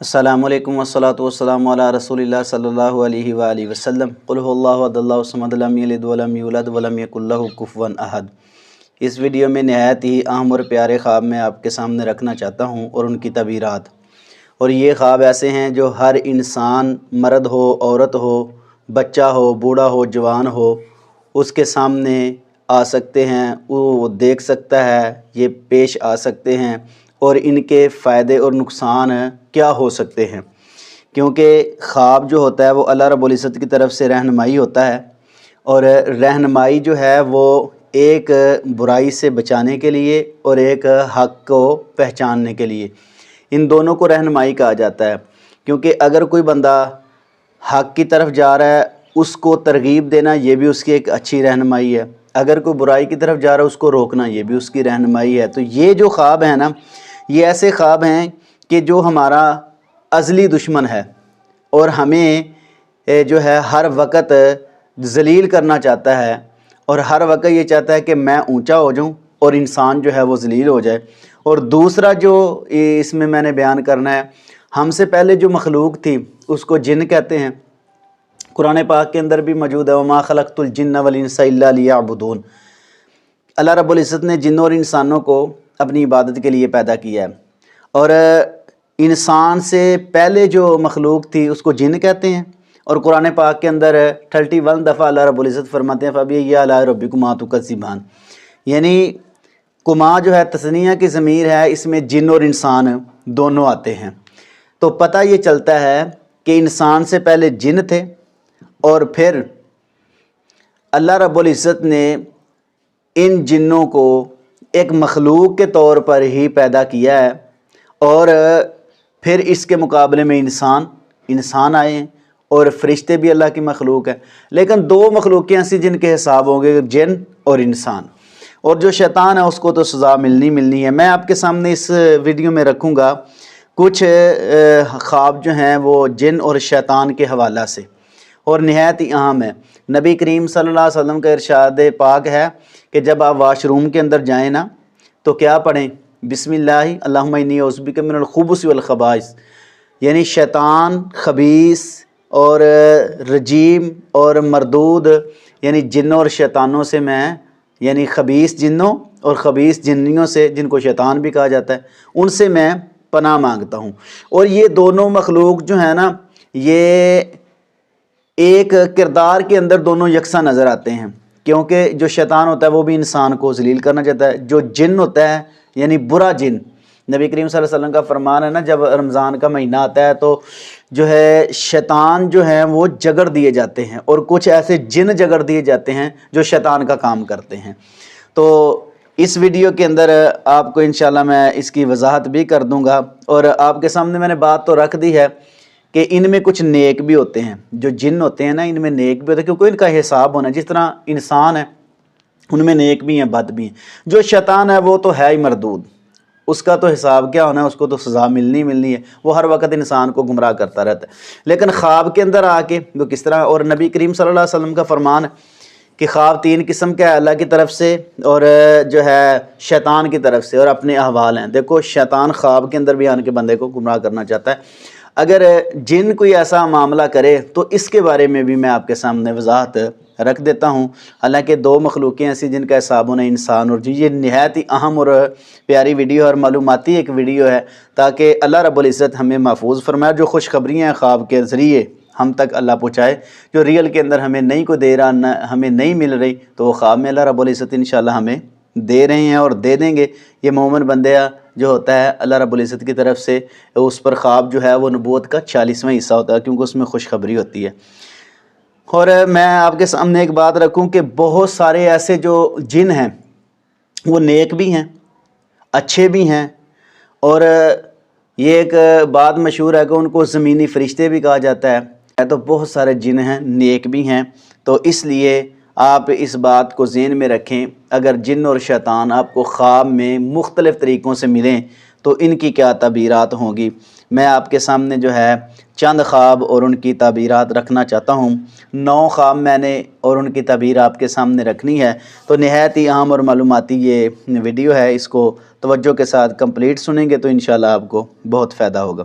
السلام علیکم والصلاۃ والسلام علی رسول اللہ صلی اللہ علیہ وآلہ وسلم قل هو اللہ احد اللہ الصمد لم یلد ولم یولد ولم یکن لہ کفوا احد۔ اس ویڈیو میں نہایت ہی اہم اور پیارے خواب میں آپ کے سامنے رکھنا چاہتا ہوں اور ان کی تعبیرات۔ اور یہ خواب ایسے ہیں جو ہر انسان، مرد ہو، عورت ہو، بچہ ہو، بوڑھا ہو، جوان ہو، اس کے سامنے آ سکتے ہیں، وہ دیکھ سکتا ہے، یہ پیش آ سکتے ہیں، اور ان کے فائدے اور نقصان کیا ہو سکتے ہیں، کیونکہ خواب جو ہوتا ہے وہ اللہ رب العزت کی طرف سے رہنمائی ہوتا ہے، اور رہنمائی جو ہے وہ ایک برائی سے بچانے کے لیے اور ایک حق کو پہچاننے کے لیے، ان دونوں کو رہنمائی کہا جاتا ہے۔ کیونکہ اگر کوئی بندہ حق کی طرف جا رہا ہے، اس کو ترغیب دینا یہ بھی اس کی ایک اچھی رہنمائی ہے، اگر کوئی برائی کی طرف جا رہا ہے اس کو روکنا یہ بھی اس کی رہنمائی ہے۔ تو یہ جو خواب ہیں نا، یہ ایسے خواب ہیں کہ جو ہمارا ازلی دشمن ہے اور ہمیں جو ہے ہر وقت ذلیل کرنا چاہتا ہے، اور ہر وقت یہ چاہتا ہے کہ میں اونچا ہو جاؤں اور انسان جو ہے وہ ذلیل ہو جائے۔ اور دوسرا جو اس میں نے بیان کرنا ہے، ہم سے پہلے جو مخلوق تھی اس کو جن کہتے ہیں، قرآن پاک کے اندر بھی موجود ہے وَمَا خَلَقْتُ الْجِنَّ وَالْإِنسَ إِلَّا لِيَعْبُدُونَ۔ اللہ رب العزت نے جنوں اور انسانوں کو اپنی عبادت کے لیے پیدا کیا ہے، اور انسان سے پہلے جو مخلوق تھی اس کو جن کہتے ہیں، اور قرآن پاک کے اندر 31 دفعہ اللہ رب العزت فرماتے ہیں فَبِأَيِّ آلَاءِ رَبِّكُمَا تُكَذِّبَانِ، یعنی کما جو ہے تثنیہ کی ضمیر ہے، اس میں جن اور انسان دونوں آتے ہیں۔ تو پتہ یہ چلتا ہے کہ انسان سے پہلے جن تھے، اور پھر اللہ رب العزت نے ان جنوں کو ایک مخلوق کے طور پر ہی پیدا کیا ہے، اور پھر اس کے مقابلے میں انسان آئے ہیں، اور فرشتے بھی اللہ کی مخلوق ہیں، لیکن دو مخلوقیں ایسی جن کے حساب ہوں گے، جن اور انسان۔ اور جو شیطان ہے اس کو تو سزا ملنی ہے۔ میں آپ کے سامنے اس ویڈیو میں رکھوں گا کچھ خواب جو ہیں وہ جن اور شیطان کے حوالہ سے، اور نہایت ہی اہم ہے۔ نبی کریم صلی اللہ علیہ وسلم کا ارشاد پاک ہے کہ جب آپ واش روم کے اندر جائیں نا تو کیا پڑھیں؟ بسم اللہ اللہم انی اعوذ بک من الخبث والخبائث، یعنی شیطان، خبیث اور رجیم اور مردود، یعنی جنوں اور شیطانوں سے میں، یعنی خبیث جنوں اور خبیث جنیوں سے، جن کو شیطان بھی کہا جاتا ہے، ان سے میں پناہ مانگتا ہوں۔ اور یہ دونوں مخلوق جو ہیں نا، یہ ایک کردار کے اندر دونوں یکساں نظر آتے ہیں، کیونکہ جو شیطان ہوتا ہے وہ بھی انسان کو ذلیل کرنا چاہتا ہے، جو جن ہوتا ہے یعنی برا جن، نبی کریم صلی اللہ علیہ وسلم کا فرمان ہے نا، جب رمضان کا مہینہ آتا ہے تو جو ہے شیطان جو ہیں وہ جگڑ دیے جاتے ہیں، اور کچھ ایسے جن جگڑ دیے جاتے ہیں جو شیطان کا کام کرتے ہیں۔ تو اس ویڈیو کے اندر آپ کو انشاءاللہ میں اس کی وضاحت بھی کر دوں گا، اور آپ کے سامنے میں نے بات تو رکھ دی ہے کہ ان میں کچھ نیک بھی ہوتے ہیں، جو جن ہوتے ہیں نا ان میں نیک بھی ہوتے ہیں، کیونکہ ان کا حساب ہونا ہے، جس طرح انسان ہے ان میں نیک بھی ہیں، بد بھی ہیں۔ جو شیطان ہے وہ تو ہے ہی مردود، اس کا تو حساب کیا ہونا ہے، اس کو تو سزا ملنی ہے، وہ ہر وقت انسان کو گمراہ کرتا رہتا ہے۔ لیکن خواب کے اندر آ کے وہ کس طرح، اور نبی کریم صلی اللہ علیہ وسلم کا فرمان ہے کہ خواب 3 قسم کا ہے، اللہ کی طرف سے اور جو ہے شیطان کی طرف سے، اور اپنے احوال ہیں۔ دیکھو شیطان خواب کے اندر بھی آن کے بندے کو گمراہ کرنا چاہتا ہے، اگر جن کوئی ایسا معاملہ کرے تو اس کے بارے میں بھی میں آپ کے سامنے وضاحت رکھ دیتا ہوں۔ حالانکہ 2 مخلوقیں ایسی جن کا حساب ہونا انسان اور جن، یہ نہایت ہی اہم اور پیاری ویڈیو اور معلوماتی ایک ویڈیو ہے، تاکہ اللہ رب العزت ہمیں محفوظ فرمائے، جو خوشخبریاں ہیں خواب کے ذریعے ہم تک اللہ پہنچائے، جو ریئل کے اندر ہمیں نہیں کو دے رہا، نہ ہمیں نہیں مل رہی، تو وہ خواب میں اللہ رب العزت انشاءاللہ ہمیں دے رہے ہیں اور دے دیں گے۔ یہ مومن بندہ جو ہوتا ہے اللہ رب العزت کی طرف سے، اس پر خواب جو ہے وہ نبوت کا 40واں حصہ ہوتا ہے، کیونکہ اس میں خوشخبری ہوتی ہے۔ اور میں آپ کے سامنے ایک بات رکھوں کہ بہت سارے ایسے جو جن ہیں وہ نیک بھی ہیں، اچھے بھی ہیں، اور یہ ایک بات مشہور ہے کہ ان کو زمینی فرشتے بھی کہا جاتا ہے۔ تو بہت سارے جن ہیں، نیک بھی ہیں، تو اس لیے آپ اس بات کو ذہن میں رکھیں، اگر جن اور شیطان آپ کو خواب میں مختلف طریقوں سے ملیں تو ان کی کیا تعبیرات ہوں گی۔ میں آپ کے سامنے جو ہے چند خواب اور ان کی تعبیرات رکھنا چاہتا ہوں۔ 9 خواب میں نے اور ان کی تعبیر آپ کے سامنے رکھنی ہے، تو نہایت ہی اہم اور معلوماتی یہ ویڈیو ہے، اس کو توجہ کے ساتھ کمپلیٹ سنیں گے تو انشاءاللہ آپ کو بہت فائدہ ہوگا۔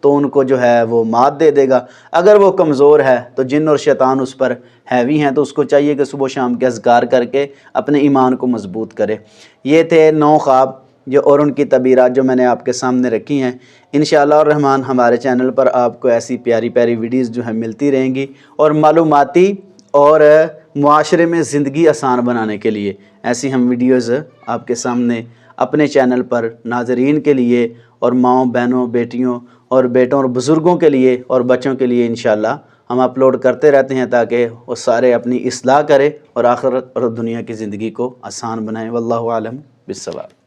تو ان کو جو ہے وہ مات دے دے گا۔ اگر وہ کمزور ہے تو جن اور شیطان اس پر ہیوی ہیں، تو اس کو چاہیے کہ صبح و شام کے اذکار کر کے اپنے ایمان کو مضبوط کرے۔ یہ تھے 9 خواب اور ان کی تعبیرات جو میں نے آپ کے سامنے رکھی ہیں۔ انشاءاللہ الرحمن ہمارے چینل پر آپ کو ایسی پیاری پیاری ویڈیوز جو ہیں ملتی رہیں گی، اور معلوماتی اور معاشرے میں زندگی آسان بنانے کے لیے ایسی ہم ویڈیوز آپ کے سامنے اپنے چینل پر ناظرین کے لیے، اور ماؤں، بہنوں، بیٹیوں اور بیٹوں اور بزرگوں کے لیے اور بچوں کے لیے انشاءاللہ ہم اپلوڈ کرتے رہتے ہیں، تاکہ وہ سارے اپنی اصلاح کریں اور آخرت اور دنیا کی زندگی کو آسان بنائیں۔ واللہ اعلم بالصواب۔